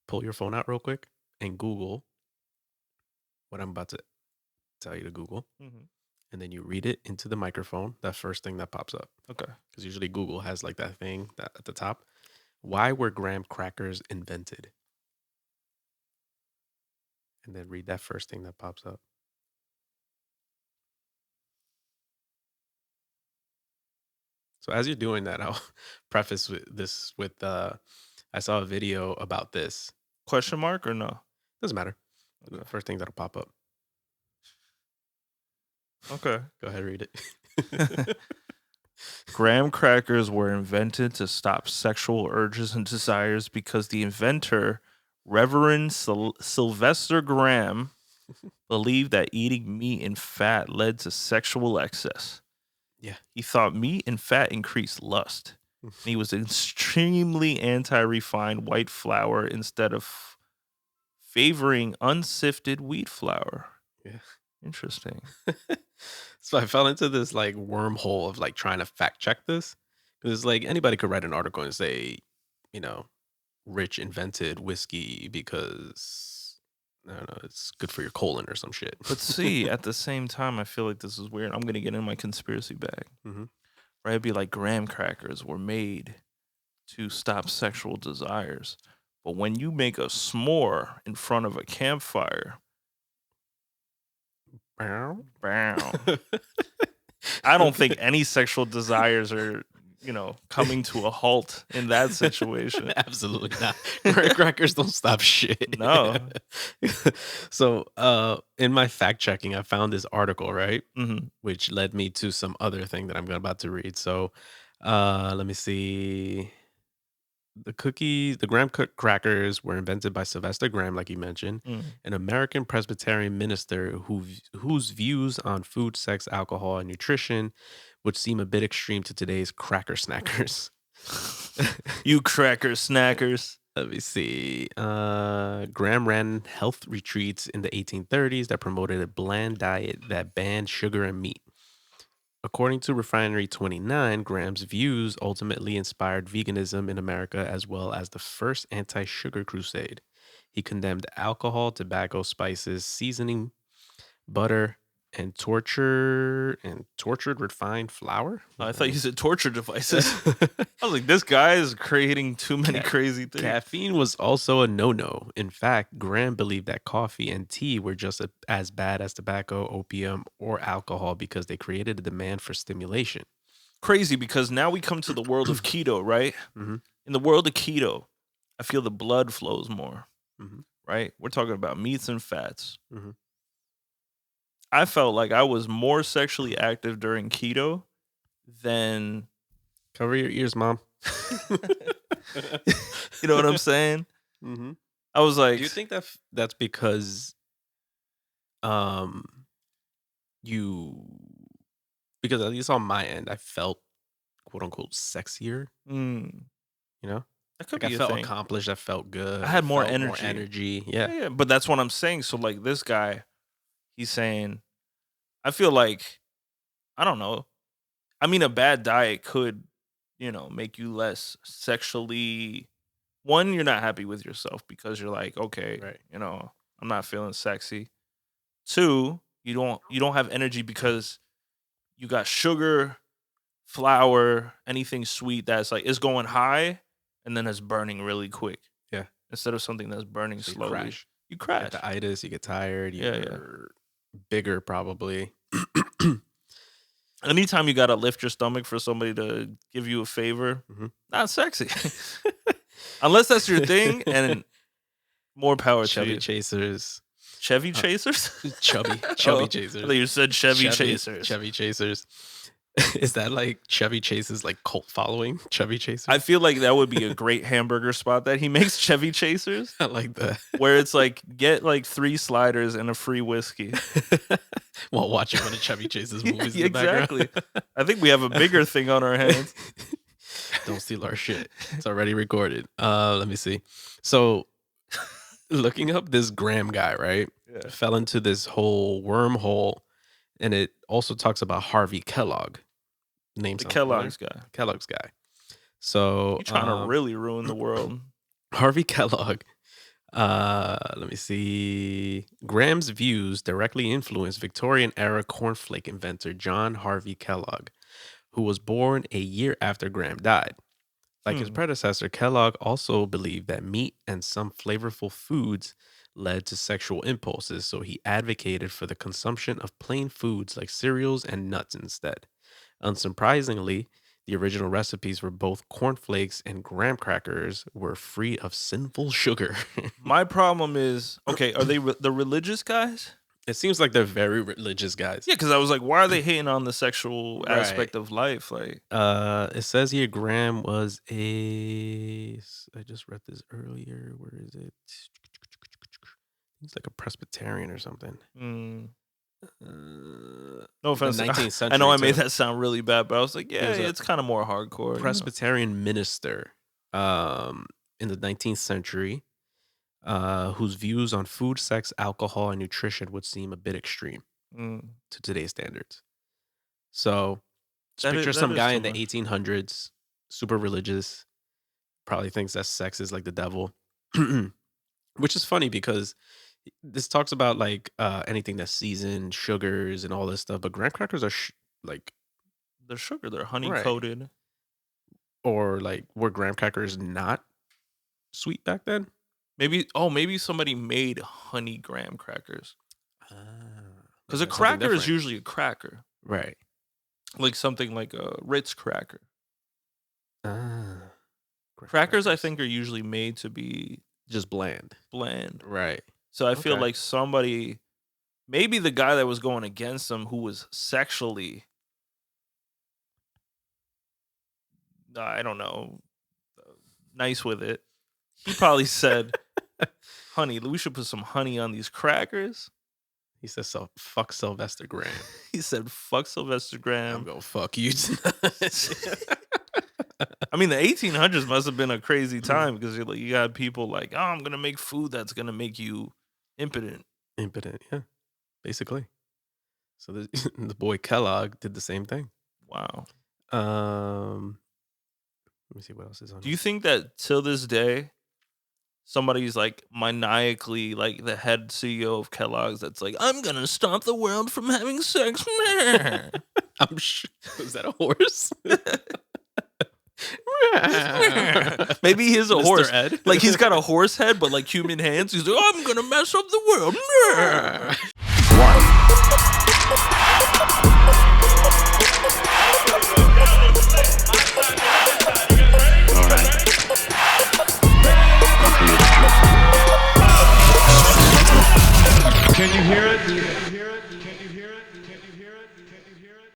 pull your phone out real quick and Google what I'm about to tell you to Google, Hmm. and then you read it into the microphone. That first thing that pops up, Okay. because usually Google has like that thing that at the top. Why were graham crackers invented? And then read that first thing that pops up. So as you're doing that, I'll preface this with I saw a video about this. Question mark or no? Doesn't matter. The Okay. first thing that'll pop up. Okay. Go ahead, read it. Graham crackers were invented to stop sexual urges and desires because the inventor, Reverend Sylvester Graham, believed that eating meat and fat led to sexual excess. Yeah. He thought meat and fat increased lust. And he was extremely anti-refined white flour instead of favoring unsifted wheat flour. Yeah. Interesting. So I fell into this like wormhole of like trying to fact check this, because like anybody could write an article and say, you know, Rich invented whiskey because I don't know, it's good for your colon or some shit. But see, at the same time, I feel like this is weird. I'm going to get in my conspiracy bag. Hmm. Right? It'd be like graham crackers were made to stop sexual desires. But when you make a s'more in front of a campfire, Bow. bam, I don't think any sexual desires are, coming to a halt in that situation. Absolutely not. Graham crackers don't stop shit. No. So, in my fact checking, I found this article, right? Hmm. Which led me to some other thing that I'm about to read. So, let me see. The graham crackers were invented by Sylvester Graham, like you mentioned, Mm. an American Presbyterian minister whose views on food, sex, alcohol, and nutrition would seem a bit extreme to today's cracker snackers. You cracker snackers. Let me see. Graham ran health retreats in the 1830s that promoted a bland diet that banned sugar and meat. According to Refinery 29, Graham's views ultimately inspired veganism in America as well as the first anti sugar crusade. He condemned alcohol, tobacco, spices, seasoning, butter, and tortured refined flour. What I does that thought you mean? said torture devices. I was like, this guy is creating too many crazy things. Caffeine was also a no-no. In fact, Graham believed that coffee and tea were just as bad as tobacco, opium, or alcohol because they created a demand for stimulation. Crazy because now we come to the world of keto, right? Hmm. In the world of keto, I feel the blood flows more, Hmm. right? We're talking about meats and fats. Hmm. I felt like I was more sexually active during keto than Cover your ears, mom. you know what I'm saying? Hmm. I was like, Do you think that's because um you because at least on my end I felt quote unquote sexier, mm, you know? that could Like I be a felt thing. accomplished, I felt I good, I had more felt more energy. energy. Yeah. Yeah, yeah, but that's what I'm saying. So like this guy, he's saying, I feel like I don't know. I mean, a bad diet could, make you less sexually. One, you're not happy with yourself because you're like, okay, Right. I'm not feeling sexy. Two, you don't have energy because you got sugar, flour, anything sweet that's like it's going high and then it's burning really quick Yeah. instead of something that's burning So you slowly. crash. You You get crash. the itis, you get tired, Yeah, yeah. you're bigger probably. Anytime you gotta lift your stomach for somebody to give you a favor, Mhm. not sexy. Unless that's your thing, and more power to Chubby you. chasers. Chevy Uh, chasers? chubby Oh, I thought chasers. you said Chevy Chevy chasers. Chevy chasers. Is that like Chevy Chase's like cult following? Chevy I chasers? feel like that would be a great hamburger spot that he makes, Chevy chasers, I like that. where it's like get like 3 sliders and a free whiskey. While watching one of Chevy Chase's Yeah, movies in the background. exactly. I think we have a bigger thing on our hands. Don't steal our shit. It's already recorded. Let me see. So looking up this Graham guy, right? Yeah. Fell into this whole wormhole, and it also talks about Harvey Kellogg. Name The sound familiar? Kellogg's guy. Kellogg's guy. So You trying to really ruin the world. Harvey Kellogg Let me see. Graham's views directly influenced Victorian era cornflake inventor John Harvey Kellogg, who was born a year after Graham died. Like his Hmm. predecessor, Kellogg also believed that meat and some flavorful foods led to sexual impulses, so he advocated for the consumption of plain foods like cereals and nuts instead. Unsurprisingly, the original recipes for both cornflakes and graham crackers were free of sinful sugar. My problem is, okay, are they the religious guys? It seems like they're very religious guys. Yeah, because I was like, why are they hating on the sexual Right. aspect of life? Like, It says here Graham was I just read this earlier. Where is it? He's like a Presbyterian or something. mm, no The offense. 19th I know century I made too. that sound really bad, but I was like, He yeah, was a it's kind of more hardcore, you know. Presbyterian minister in the 19th century, whose views on food, sex, alcohol, and nutrition would seem a bit extreme Mm, to today's standards. So just picture that some is guy too in the much. 1800s, super religious, probably thinks that sex is like the devil, which is funny because this talks about like anything that's seasoned, sugars, and all this stuff. But graham crackers are like They're sugar. They're honey right, coated. or like were graham crackers not sweet back then? Maybe. Oh, maybe somebody made honey graham crackers. Because Maybe a that's something cracker is different. usually a cracker, Right. like something like a Ritz cracker. Ah, graham Crackers, I crackers. think, are usually made to be Just bland. bland. Right. So I feel Okay. like somebody, maybe the guy that was going against him, who was sexually, I don't know, nice with it, he probably said, "Honey, we should put some honey on these crackers." He says so fuck Sylvester Graham. He said, "Fuck Sylvester I'm Graham." gonna fuck you tonight. I mean, the 1800s must have been a crazy time because you got people like, "Oh, I'm gonna make food that's gonna make you impotent." Impotent, yeah, basically. So the boy Kellogg did the same thing. Wow. Um, let me see what else is on Do you here. think that till this day, somebody's like maniacally like the head CEO of Kellogg's that's like, I'm gonna stop the world from having sex? I'm sure. Was that a horse? Maybe he's a Mr. horse. Ed. Like he's got a horse head, but like human hands. He's like, I'm gonna mess up the world. One. All right. I'll create a truth. Can you hear it?